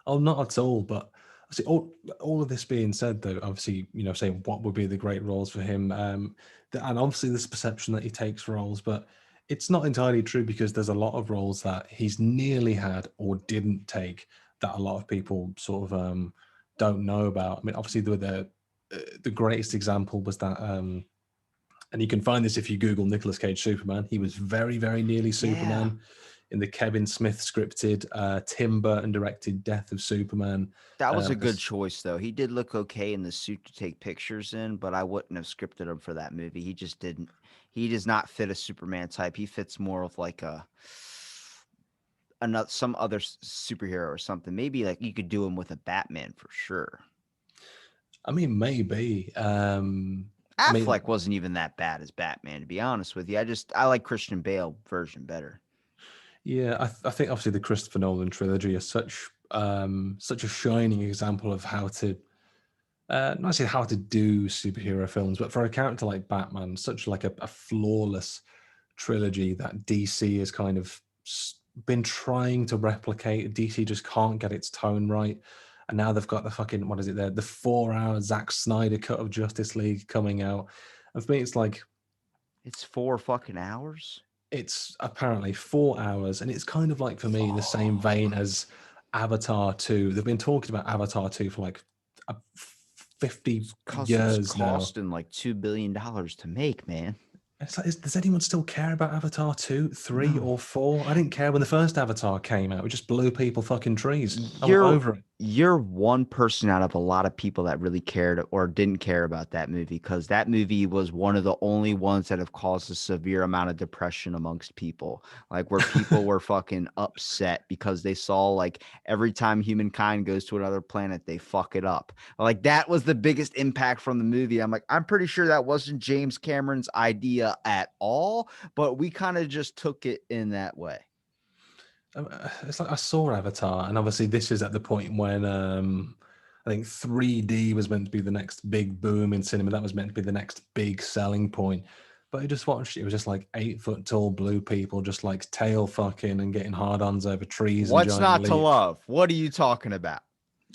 oh, not at all. But see, all of this being said, though, obviously, saying what would be the great roles for him, and obviously this perception that he takes roles, but it's not entirely true because there's a lot of roles that he's nearly had or didn't take that a lot of people sort of don't know about. I mean, obviously, the greatest example was that. And you can find this if you Google Nicolas Cage Superman. He was very, very nearly Yeah. Superman in the Kevin Smith scripted, Tim Burton directed Death of Superman. That was a good This, choice, though. He did look okay in the suit to take pictures in, but I wouldn't have scripted him for that movie. He just didn't. He does not fit a Superman type. He fits more of like another some other superhero or something. Maybe like you could do him with a Batman for sure. I mean, maybe. I mean, Affleck wasn't even that bad as Batman, to be honest with you. I like Christian Bale version better. yeah, I think obviously the Christopher Nolan trilogy is such a shining example of how to not say how to do superhero films, but for a character like Batman, such like a flawless trilogy that DC has kind of been trying to replicate. DC just can't get its tone right. And now they've got the fucking, what is it there? The 4 hour Zack Snyder cut of Justice League coming out. And for me, it's like, It's 4 fucking hours. it's apparently 4 hours. And it's kind of like, for me, the same vein Fuck. as Avatar 2. They've been talking about Avatar 2 for like a 50 Cause it's years now. costing like $2 billion to make, man. It's like, does anyone still care about Avatar 2, 3, No. or 4? I didn't care when the first Avatar came out. It just blew people fucking trees. I went You're over it. you're one person out of a lot of people that really cared or didn't care about that movie, because that movie was one of the only ones that have caused a severe amount of depression amongst people. Like where people were fucking upset because they saw like every time humankind goes to another planet, they fuck it up. Like that was the biggest impact from the movie. I'm like, I'm pretty sure that wasn't James Cameron's idea at all, but we kind of just took it in that way. It's like I saw Avatar, and obviously this is at the point when I think 3D was meant to be the next big boom in cinema. That was meant to be the next big selling point. But I just watched it. It was just like 8 foot tall blue people just like tail fucking and getting hard ons over trees and What's giant not to leaves. love? What are you talking about?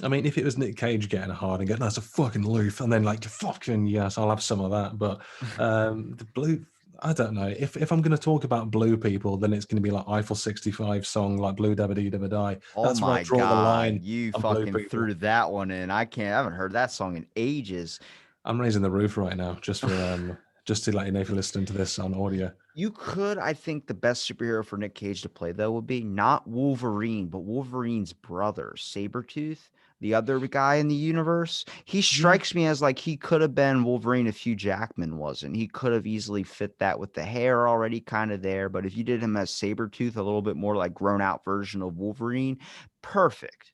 I mean, if it was Nick Cage getting hard and getting that's a fucking leaf, and then like fucking yes, I'll have some of that. But the blue, I don't know. If I'm going to talk about blue people, then it's going to be like Eiffel 65 song, like Blue Dabba Dee Dabba Die. Oh That's where I my draw the God, line you on blue fucking people. threw that one in. I haven't heard that song in ages. I'm raising the roof right now just to let you know if you're listening to this on audio. You could, I think the best superhero for Nick Cage to play though would be not Wolverine, but Wolverine's brother, Sabretooth, the other guy in the universe. He Yeah, strikes me as like he could have been Wolverine if Hugh Jackman wasn't. He could have easily fit that with the hair already kind of there. But if you did him as Sabretooth, a little bit more like grown out version of Wolverine, perfect.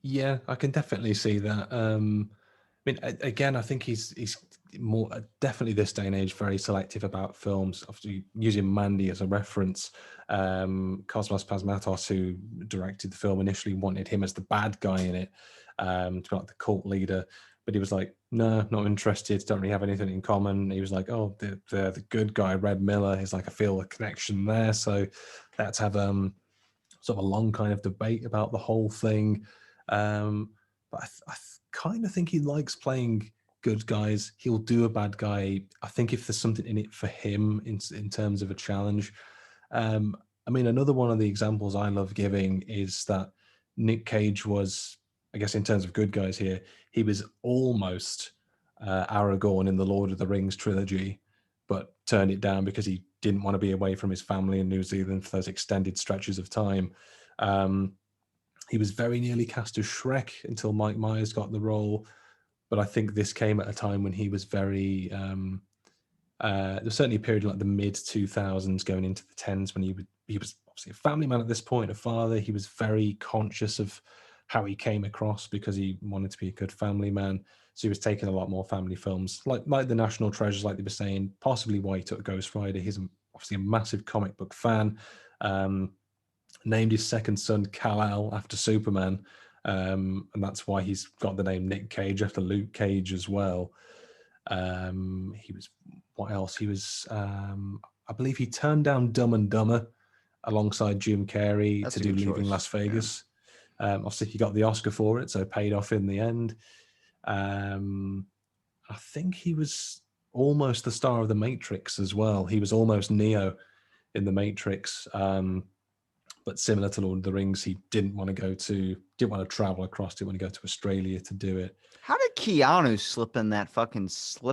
yeah, I can definitely see that. I mean, again, I think more definitely this day and age very selective about films. Obviously, using Mandy as a reference, Cosmos Pasmatos, who directed the film, initially wanted him as the bad guy in it, to be like the cult leader, but he was like, no, not interested, don't really have anything in common. He was like, oh, the good guy Red Miller is like, I feel a connection there, so let's have sort of a long kind of debate about the whole thing. But I kind of think he likes playing good guys. He'll do a bad guy. I think if there's something in it for him in terms of a challenge. I mean, another one of the examples I love giving is that Nick Cage was, I guess, in terms of good guys here, he was almost Aragorn in the Lord of the Rings trilogy, but turned it down because he didn't want to be away from his family in New Zealand for those extended stretches of time. Um, he was very nearly cast as Shrek until Mike Myers got the role, but I think this came at a time when he was very. There's certainly a period like the mid 2000s going into the tens when he was obviously a family man at this point, a father. He was very conscious of how he came across because he wanted to be a good family man. So he was taking a lot more family films, like the National Treasures, like they were saying. Possibly why he took Ghost Rider. He's obviously a massive comic book fan. Named his second son Kal-El after Superman, and that's why he's got the name Nick Cage after Luke Cage as well. He was what else? He was, I believe, he turned down Dumb and Dumber alongside Jim Carrey That's to a do good Leaving choice. Las Vegas. Obviously, he got the Oscar for it, so it paid off in the end. I think he was almost the star of The Matrix as well. He was almost Neo in The Matrix. But similar to Lord of the Rings, he didn't want to travel across, didn't want to go to Australia to do it. How did Keanu slip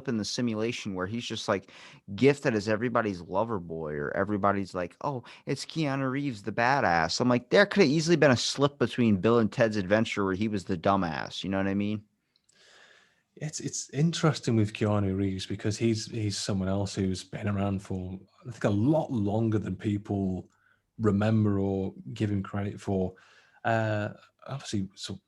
in the simulation where he's just like gifted as everybody's lover boy, or everybody's like, oh, it's Keanu Reeves, the badass? I'm like, there could have easily been a slip between Bill and Ted's Adventure where he was the dumbass. You know what I mean? It's interesting with Keanu Reeves because he's someone else who's been around for, I think, a lot longer than people remember or give him credit for. Uh, Obviously, so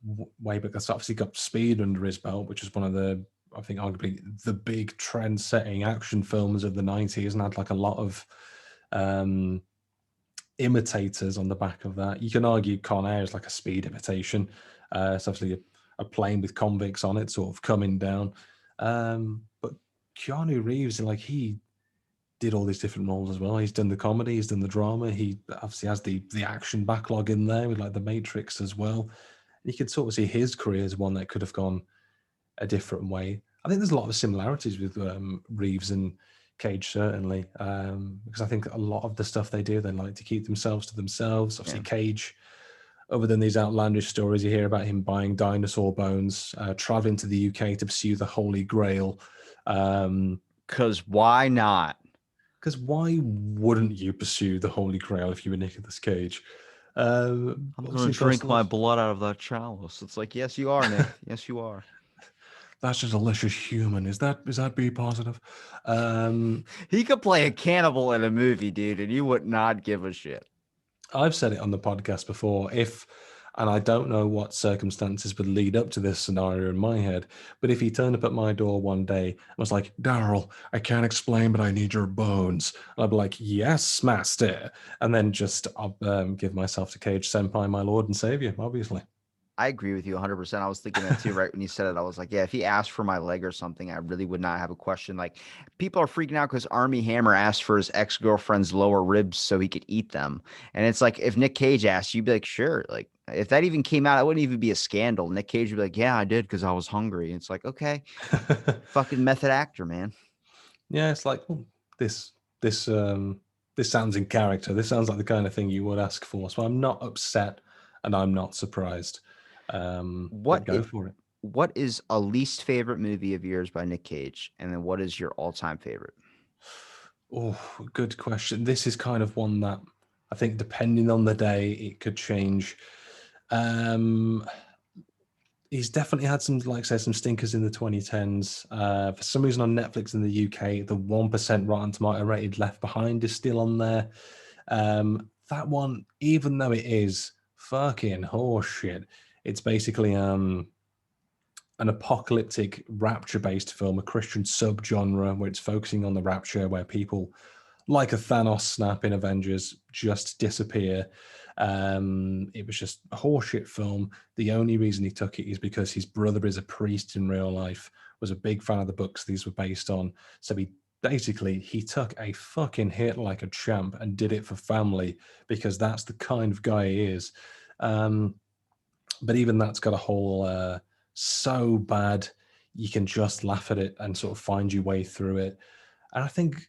way back, that's obviously got Speed under his belt, which is one of the, I think, arguably the big trend-setting action films of the '90s, and had like a lot of um, imitators on the back of that. You can argue Con Air is like a Speed imitation. It's obviously a plane with convicts on it, sort of coming down. But Keanu Reeves, like, he did all these different roles as well. He's done the comedy, he's done the drama. He obviously has the action backlog in there with like the Matrix as well. You could sort of see his career as one that could have gone a different way. I think there's a lot of similarities with Reeves and Cage, certainly, because I think a lot of the stuff they do, they like to keep themselves to themselves. Obviously, Yeah. Cage, other than these outlandish stories you hear about him buying dinosaur bones, traveling to the UK to pursue the Holy Grail. Because why not? Because why wouldn't you pursue the Holy Grail if you were Nicolas Cage? I'm going Obviously, to drink personal my life. blood out of that chalice. It's like, yes, you are, Nick. Yes, you are. That's a delicious human. Is that be positive? He could play a cannibal in a movie, dude, and you would not give a shit. I've said it on the podcast before. And I don't know what circumstances would lead up to this scenario in my head, but if he turned up at my door one day and was like, Darryl, I can't explain, but I need your bones, I'd be like, yes, master. And then just give myself to Cage Senpai, my lord and savior, obviously. I agree with you 100%. I was thinking that too, right when you said it. I was like, yeah, if he asked for my leg or something, I really would not have a question. Like, people are freaking out because Army Hammer asked for his ex girlfriend's lower ribs so he could eat them. And it's like, if Nick Cage asked, you'd be like, sure. Like, if that even came out, it wouldn't even be a scandal. Nick Cage would be like, yeah, I did because I was hungry. And it's like, okay, fucking method actor, man. Yeah, it's like, oh, this this this sounds in character. This sounds like the kind of thing you would ask for. So I'm not upset and I'm not surprised. But What go it, for it. what is a least favorite movie of yours by Nick Cage? And then what is your all time favorite? Oh, good question. This is kind of one that I think, depending on the day, it could change. Um, he's definitely had some, like I said, some stinkers in the 2010s. For some reason, on Netflix in the UK, the 1% Rotten Tomato rated Left Behind is still on there. That one, even though it is fucking horseshit, it's basically an apocalyptic rapture-based film, a Christian subgenre where it's focusing on the rapture, where people like a Thanos snap in Avengers just disappear. It was just a horseshit film. The only reason he took it is because his brother is a priest in real life, was a big fan of the books these were based on. So he took a fucking hit like a champ and did it for family, because that's the kind of guy he is. But even that's got a whole so bad you can just laugh at it and sort of find your way through it. And I think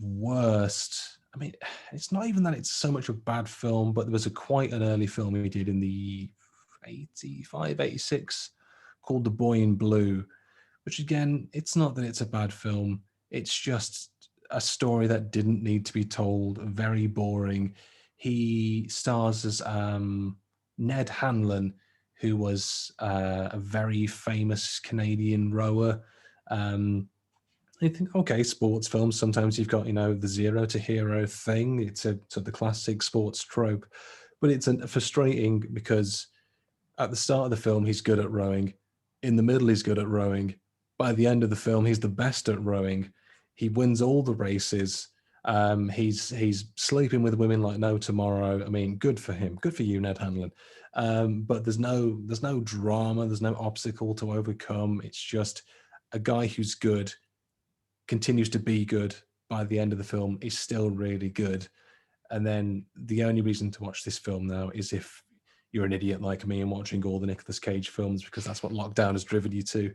worst, I mean, it's not even that it's so much a bad film, but there was quite an early film we did in the 85, 86 called The Boy in Blue, which again, it's not that it's a bad film. It's just a story that didn't need to be told, very boring. He stars as Ned Hanlon, who was a very famous Canadian rower. You think, okay, sports films, sometimes you've got, the zero to hero thing. It's a sort of the classic sports trope, but it's frustrating because at the start of the film, he's good at rowing. In the middle, he's good at rowing. By the end of the film, he's the best at rowing. He wins all the races. He's sleeping with women like no tomorrow. I mean, good for him. Good for you, Ned Hanlon. But there's no drama. There's no obstacle to overcome. It's just a guy who's good, continues to be good. By the end of the film, he's still really good. And then the only reason to watch this film now is if you're an idiot like me and watching all the Nicolas Cage films, because that's what lockdown has driven you to.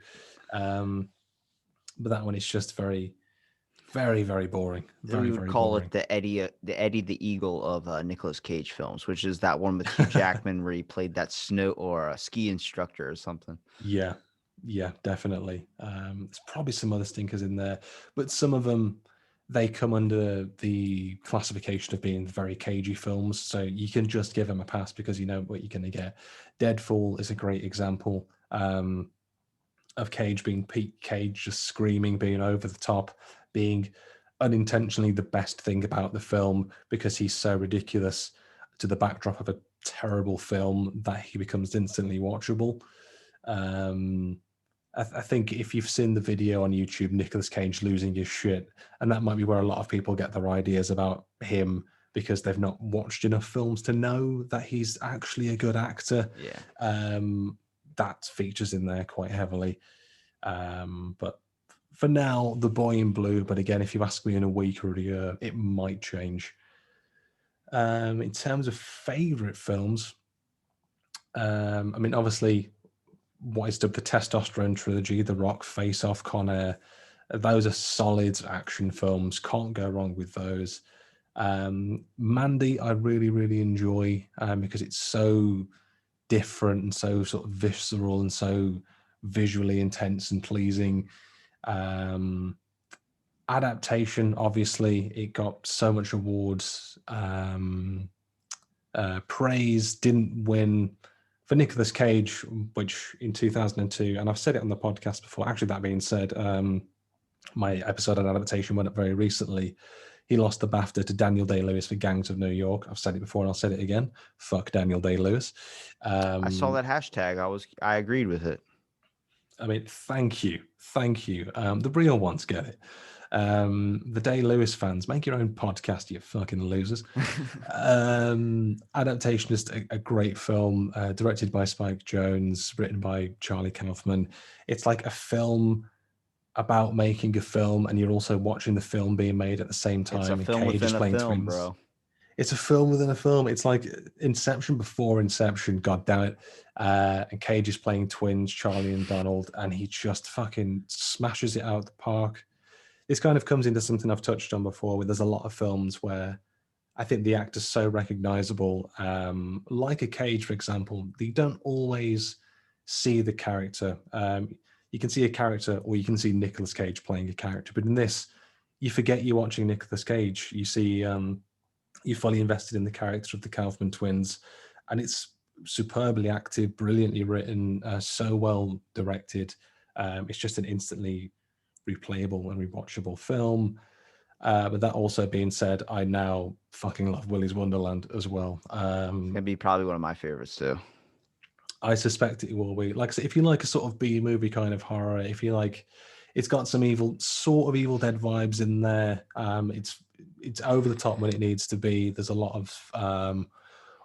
But that one is just very, very, very boring. So Very, we would very call boring. it the Eddie the Eagle of Nicolas Cage films, which is that one with Hugh Jackman where he played that snow or a ski instructor or something. Yeah, definitely. There's probably some other stinkers in there, but some of them, they come under the classification of being very cagey films, so you can just give them a pass because you know what you're going to get. Deadfall is a great example of Cage being Pete Cage, just screaming, being over the top, being unintentionally the best thing about the film because he's so ridiculous to the backdrop of a terrible film that he becomes instantly watchable. I think if you've seen the video on YouTube, Nicolas Cage losing his shit, and that might be where a lot of people get their ideas about him because they've not watched enough films to know that he's actually a good actor. Yeah. That features in there quite heavily. But for now, The Boy in Blue. But again, if you ask me in a week or a year, it might change. In terms of favorite films, I mean, obviously, what is dubbed the testosterone trilogy, The Rock, Face Off, Con Air. Those are solid action films. Can't go wrong with those. Mandy, I really, really enjoy because it's so different and so sort of visceral and so visually intense and pleasing. Adaptation, obviously, it got so much awards. Praise, didn't win for Nicolas Cage, which in 2002, and I've said it on the podcast before. Actually, that being said, my episode on adaptation went up very recently. He lost the BAFTA to Daniel Day-Lewis for Gangs of New York. I've said it before and I'll say it again. Fuck Daniel Day-Lewis. I saw that hashtag. I agreed with it. I mean, thank you. The real ones get it. The Day-Lewis fans, make your own podcast, you fucking losers. Adaptation is a great film, directed by Spike Jonze, written by Charlie Kaufman. It's like a film about making a film, and you're also watching the film being made at the same time. It's a And film Cage is within a playing film, twins. bro. It's a film within a film. It's like Inception before Inception, god damn it. And Cage is playing twins, Charlie and Donald, and he just fucking smashes it out the park. This kind of comes into something I've touched on before, where there's a lot of films where I think the actor's so recognizable, like a Cage, for example, that you don't always see the character. You can see a character, or you can see Nicolas Cage playing a character, but in this, you forget you're watching Nicolas Cage. You see, you're fully invested in the character of the Kaufman twins, and it's superbly acted, brilliantly written, so well directed. It's just an instantly replayable and rewatchable film. But that also being said, I now fucking love Willy's Wonderland as well. It's gonna be probably one of my favorites too. I suspect it will be. Like I said, if you like a sort of B movie kind of horror, if you like, it's got some sort of Evil Dead vibes in there. It's over the top when it needs to be. There's a lot of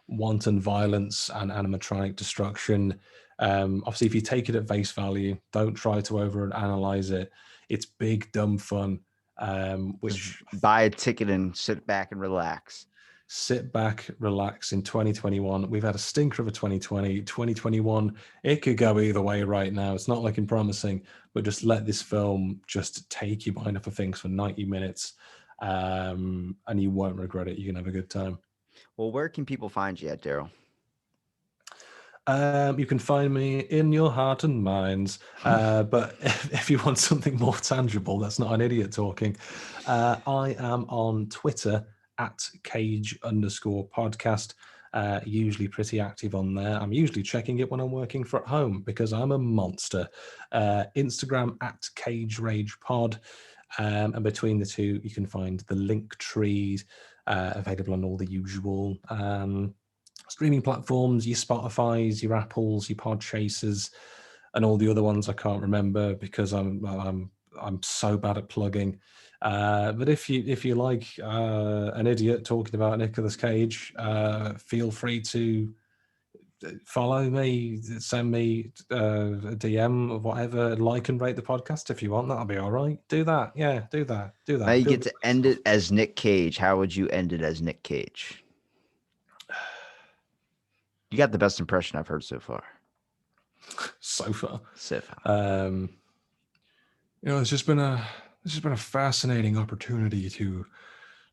wanton violence and animatronic destruction. Obviously, if you take it at face value, don't try to over analyze it. It's big, dumb fun, Just which buy a ticket and sit back and relax. sit back, relax in 2021. We've had a stinker of a 2020, 2021. It could go either way right now. It's not looking promising, but just let this film just take your mind off of things for 90 minutes, and you won't regret it. You can have a good time. Well, where can people find you at, Daryl? You can find me in your heart and minds. But if you want something more tangible, that's not an idiot talking. I am on Twitter at cage_podcast. Usually pretty active on there. I'm usually checking it when I'm working from home because I'm a monster. Instagram at Cage Rage Pod. And between the two, you can find the link trees available on all the usual streaming platforms, your Spotify's, your Apples, your Podchasers, and all the other ones I can't remember because I'm so bad at plugging. But if you like an idiot talking about Nicolas Cage, feel free to follow me, send me a DM or whatever, like and rate the podcast if you want. That'll be all right. Do that. Yeah, do that. Do Now that. you Feel get good to about end yourself. it as Nick Cage. How would you end it as Nick Cage? You got the best impression I've heard so far. So far. So far. It's just been a fascinating opportunity to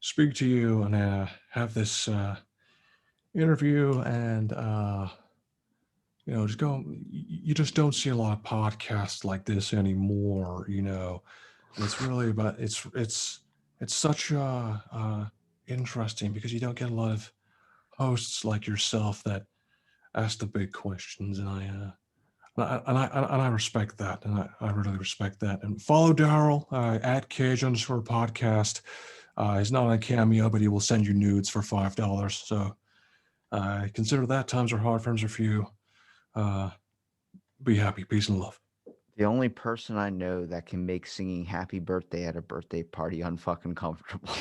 speak to you and have this interview, and just go. You just don't see a lot of podcasts like this anymore, and it's really about it's such interesting because you don't get a lot of hosts like yourself that ask the big questions, and I respect that, and I really respect that. And follow Darryl at Cage_podcast. He's not on Cameo, but he will send you nudes for $5. So consider that. Times are hard, friends are few. Be happy, peace and love. The only person I know that can make singing happy birthday at a birthday party unfucking comfortable.